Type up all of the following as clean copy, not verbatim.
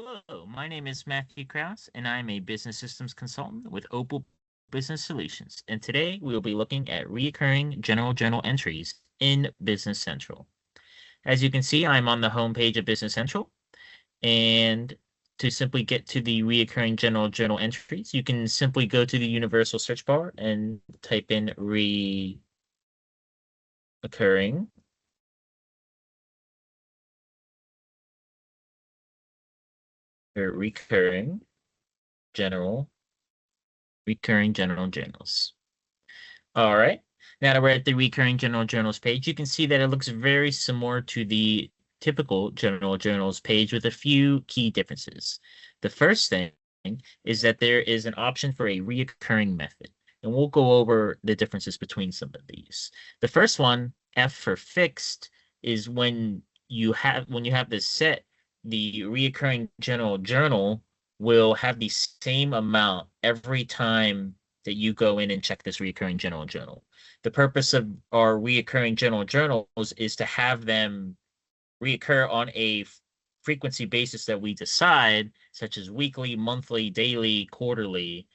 Hello, my name is Matthew Krause, and I'm a business systems consultant with Opal Business Solutions. And today we will be looking at recurring general journal entries in Business Central. As you can see, I'm on the home page of Business Central. And to simply get to the recurring general journal entries, you can simply go to the universal search bar and type in recurring or general recurring general journals. All right. Now that we're at the recurring general journals page, you can see that it looks very similar to the typical general journals page with a few key differences. The first thing is that there is an option for a reoccurring method, and we'll go over the differences between some of these. The first one, F for fixed, is when you have this set, the reoccurring general journal will have the same amount every time that you go in and check this recurring general journal. The purpose of our reoccurring general journals is to have them reoccur on a frequency basis that we decide, such as weekly, monthly, daily, quarterly.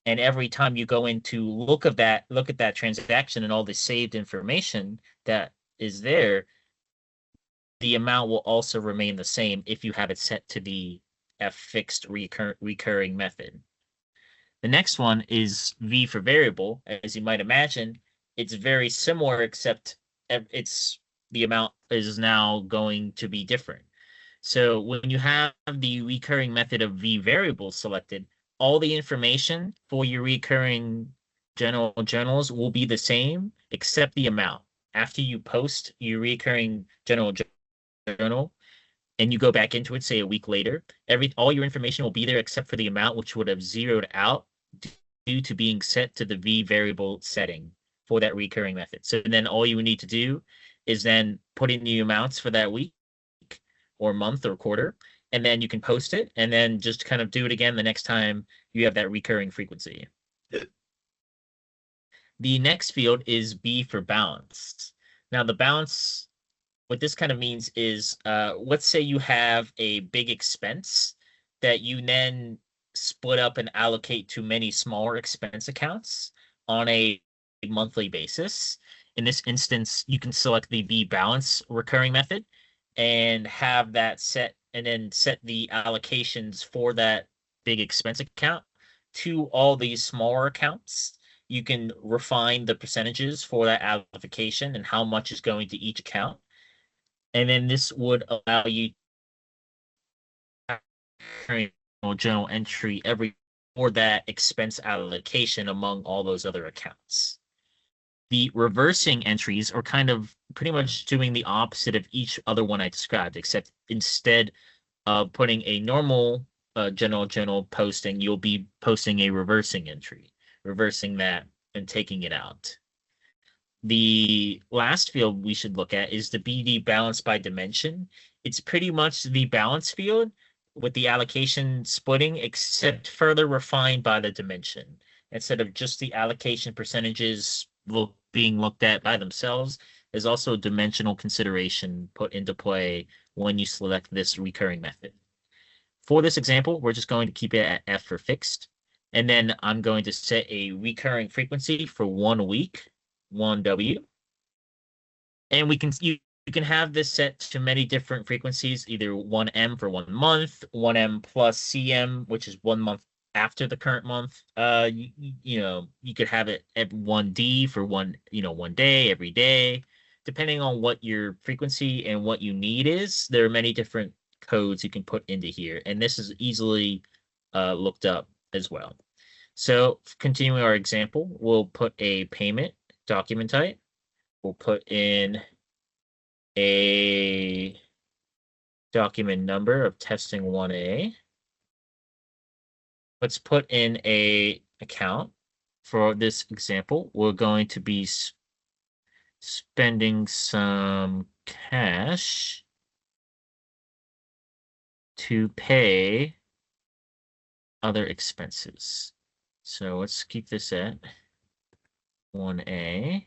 And every time you go in to look at that transaction and all the saved information that is there, the amount will also remain the same if you have it set to the F fixed recurring method. The next one is V for variable. As you might imagine, it's very similar, except it's the amount is now going to be different. So when you have the recurring method of V variable selected, all the information for your recurring general journals will be the same, except the amount. After you post your recurring general journal and you go back into it, say a week later, all your information will be there except for the amount, which would have zeroed out due to being set to the V variable setting for that recurring method. So then all you need to do is then put in the amounts for that week or month or quarter, and then you can post it and then just kind of do it again the next time you have that recurring frequency. The next field is B for balance. Now the balance, what this kind of means is, let's say you have a big expense that you then split up and allocate to many smaller expense accounts on a monthly basis. In this instance, you can select the B balance recurring method and have that set, and then set the allocations for that big expense account to all these smaller accounts. You can refine the percentages for that allocation and how much is going to each account. And then this would allow you journal entry every for that expense allocation among all those other accounts. The reversing entries are kind of pretty much doing the opposite of each other one I described, except instead of putting a normal general journal posting, you'll be posting a reversing entry, reversing that and taking it out. The last field we should look at is the BD balance by dimension. It's pretty much the balance field with the allocation splitting, except further refined by the dimension. Instead of just the allocation percentages being looked at by themselves, there's also dimensional consideration put into play when you select this recurring method. For this example, we're just going to keep it at F for fixed. And then I'm going to set a recurring frequency for 1 week, 1W. And you can have this set to many different frequencies, either 1M for 1 month, 1M plus CM, which is 1 month after the current month. You could have it at 1D for 1 day, every day. Depending on what your frequency and what you need is, there are many different codes you can put into here. And this is easily looked up as well. So continuing our example, we'll put a payment document type. We'll put in a document number of testing 1A. Let's put in a account. For this example, we're going to be spending some cash to pay other expenses. So let's keep this at 1A,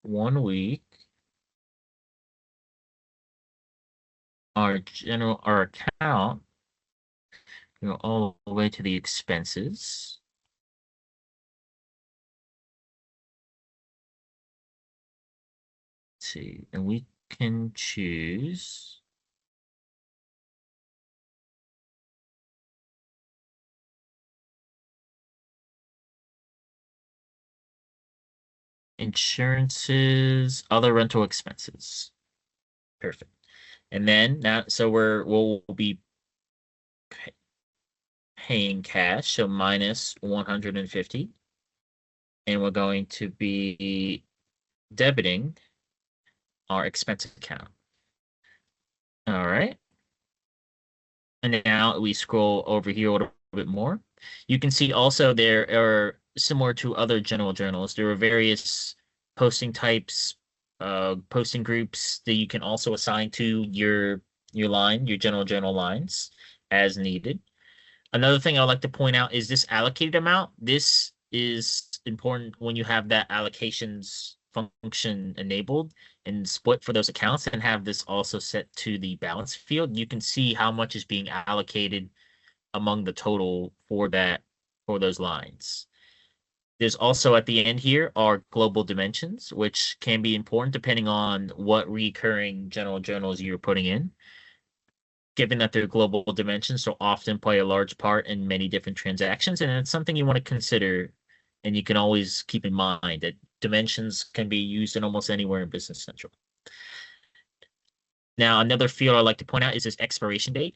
1 week. Our account Go all the way to the expenses. Let's see, and we can choose insurances, other rental expenses. Perfect. And then now, so we'll be paying cash, so minus 150. And we're going to be debiting our expense account. All right. And now we scroll over here a little bit more. You can see also there are, similar to other general journals, there are various posting types, posting groups that you can also assign to your general journal lines as needed. Another thing I'd like to point out is this allocated amount. This is important when you have that allocations function enabled and split for those accounts and have this also set to the balance field. You can see how much is being allocated among the total for those lines. There's also at the end here are global dimensions, which can be important depending on what recurring general journals you're putting in. Given that they're global dimensions, so often play a large part in many different transactions, and it's something you want to consider, and you can always keep in mind that dimensions can be used in almost anywhere in Business Central. Now, another field I'd like to point out is this expiration date.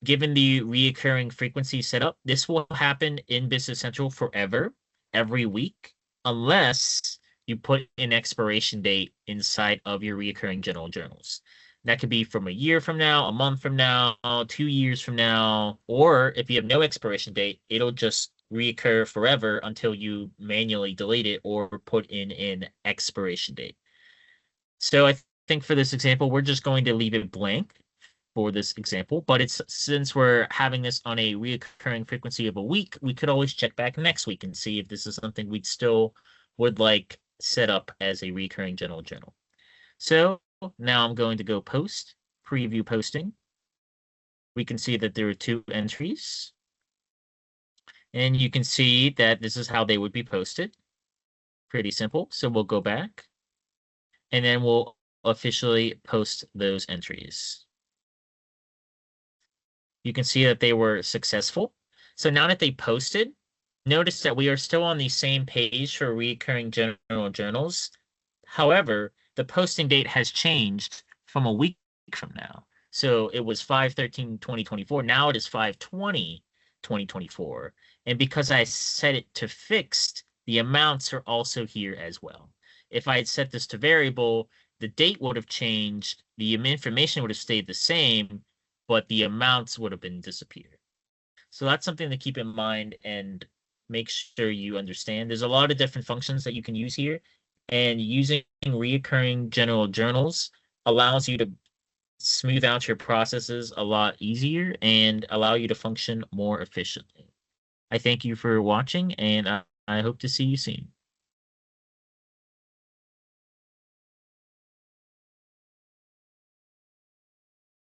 Given the reoccurring frequency setup, this will happen in Business Central forever, every week, unless you put an expiration date inside of your reoccurring general journals. That could be from a year from now, a month from now, 2 years from now, or if you have no expiration date, it'll just reoccur forever until you manually delete it or put in an expiration date. So I think for this example, we're just going to leave it blank for this example, but it's since we're having this on a reoccurring frequency of a week, we could always check back next week and see if this is something we'd still would like set up as a recurring general journal. So now I'm going to go post, preview posting. We can see that there are 2 entries. And you can see that this is how they would be posted. Pretty simple. So we'll go back and then we'll officially post those entries. You can see that they were successful. So now that they posted, notice that we are still on the same page for recurring general journals. However, the posting date has changed from a week from now. So it was 5/13/2024. Now it is 5/20/2024. And because I set it to fixed, the amounts are also here as well. If I had set this to variable, the date would have changed, the information would have stayed the same, but the amounts would have been disappeared. So that's something to keep in mind and make sure you understand. There's a lot of different functions that you can use here, and using reoccurring general journals allows you to smooth out your processes a lot easier and allow you to function more efficiently. I thank you for watching, and I hope to see you soon.